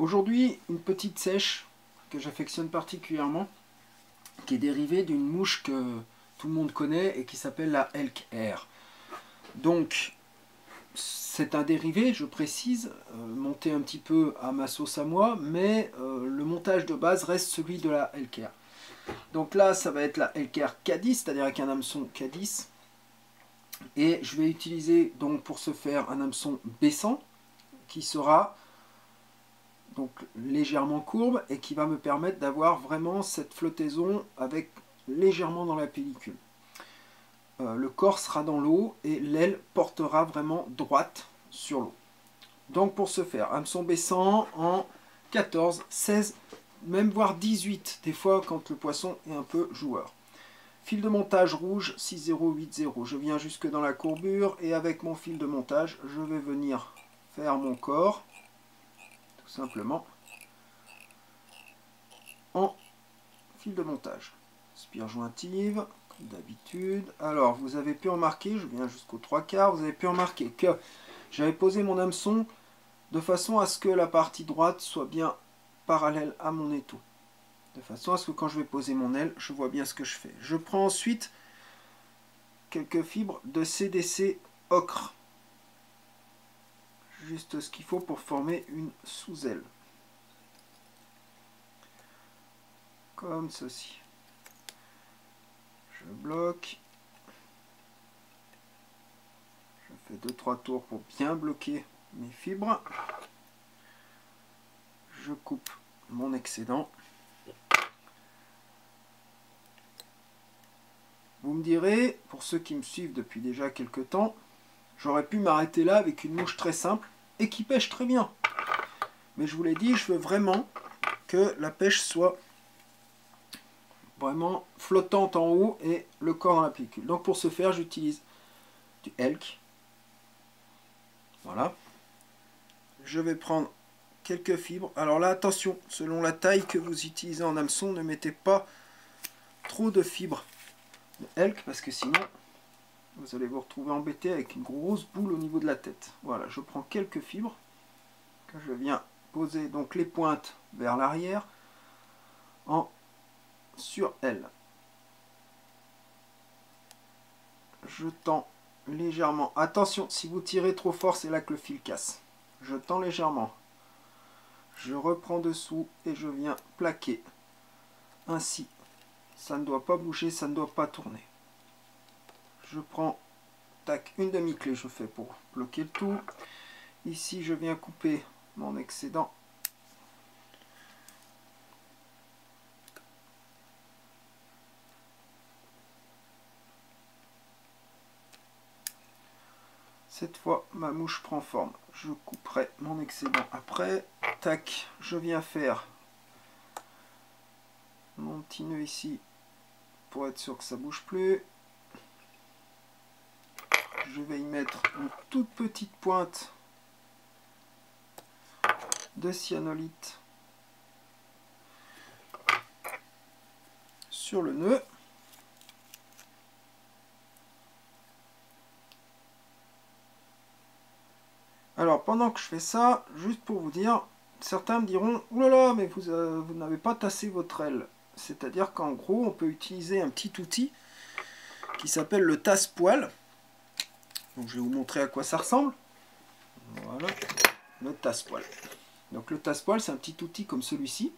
Aujourd'hui, une petite sèche que j'affectionne particulièrement, qui est dérivée d'une mouche que tout le monde connaît et qui s'appelle la Elk Air. Donc, c'est un dérivé, je précise, monté un petit peu à ma sauce à moi, mais le montage de base reste celui de la Elk Air. Donc là, ça va être la Elk Air K10, c'est-à-dire avec un hameçon K10. Et je vais utiliser donc pour ce faire un hameçon baissant qui sera donc légèrement courbe et qui va me permettre d'avoir vraiment cette flottaison avec légèrement dans la pellicule. Le corps sera dans l'eau et l'aile portera vraiment droite sur l'eau. Donc pour ce faire, hameçon baissant en 14, 16, même voire 18 des fois quand le poisson est un peu joueur. Fil de montage rouge 6080, je viens jusque dans la courbure et avec mon fil de montage, je vais venir faire mon corps, tout simplement, en fil de montage. Spire jointive, comme d'habitude. Alors, vous avez pu remarquer, je viens jusqu'aux 3/4, vous avez pu remarquer que j'avais posé mon hameçon de façon à ce que la partie droite soit bien parallèle à mon étau. De façon à ce que quand je vais poser mon aile, je vois bien ce que je fais. Je prends ensuite quelques fibres de CDC ocre. Juste ce qu'il faut pour former une sous-aile. Comme ceci. Je bloque. Je fais 2-3 tours pour bien bloquer mes fibres. Je coupe mon excédent. Vous me direz, pour ceux qui me suivent depuis déjà quelques temps, j'aurais pu m'arrêter là avec une mouche très simple et qui pêche très bien. Mais je vous l'ai dit, je veux vraiment que la pêche soit vraiment flottante en haut et le corps dans la pellicule. Donc pour ce faire, j'utilise du Elk. Voilà. Je vais prendre quelques fibres. Alors là, attention, selon la taille que vous utilisez en hameçon, ne mettez pas trop de fibres de Elk parce que sinon, vous allez vous retrouver embêté avec une grosse boule au niveau de la tête. Voilà, je prends quelques fibres que je viens poser donc les pointes vers l'arrière sur elle. Je tends légèrement. Attention, si vous tirez trop fort, c'est là que le fil casse. Je tends légèrement. Je reprends dessous et je viens plaquer. Ainsi, ça ne doit pas bouger, ça ne doit pas tourner. Je prends, tac, une demi-clé je fais pour bloquer le tout. Ici, je viens couper mon excédent. Cette fois, ma mouche prend forme. Je couperai mon excédent après. Tac, je viens faire mon petit nœud ici pour être sûr que ça ne bouge plus. Je vais y mettre une toute petite pointe de cyanolite sur le nœud. Alors pendant que je fais ça, juste pour vous dire, certains me diront « Ouh là là, mais vous n'avez pas tassé votre aile ». C'est-à-dire qu'en gros, on peut utiliser un petit outil qui s'appelle le tasse-poil. Donc je vais vous montrer à quoi ça ressemble. Voilà, le tasse-poil. Donc le tasse-poil, c'est un petit outil comme celui-ci.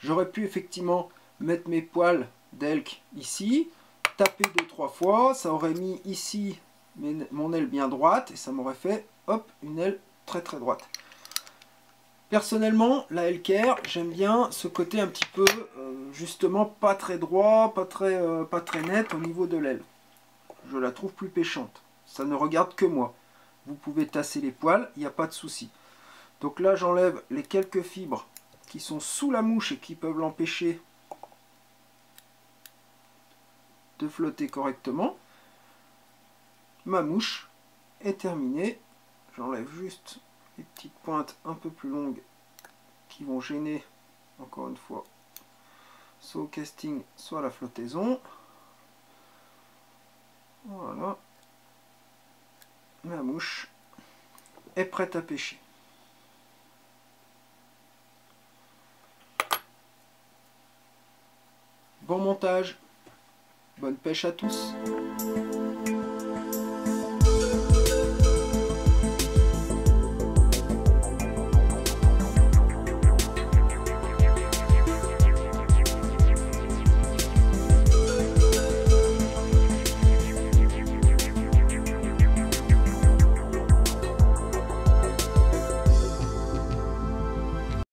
J'aurais pu effectivement mettre mes poils d'elk ici, taper 2-3 fois, ça aurait mis ici mon aile bien droite et ça m'aurait fait hop, une aile très très droite. Personnellement, la Elk Air, j'aime bien ce côté un petit peu justement pas très droit, pas très net au niveau de l'aile. Je la trouve plus pêchante. Ça ne regarde que moi. Vous pouvez tasser les poils, il n'y a pas de souci. Donc là, j'enlève les quelques fibres qui sont sous la mouche et qui peuvent l'empêcher de flotter correctement. Ma mouche est terminée. J'enlève juste les petites pointes un peu plus longues qui vont gêner, encore une fois, soit au casting, soit à la flottaison. Voilà. Ma mouche est prête à pêcher. bon montage, bonne pêche à tous.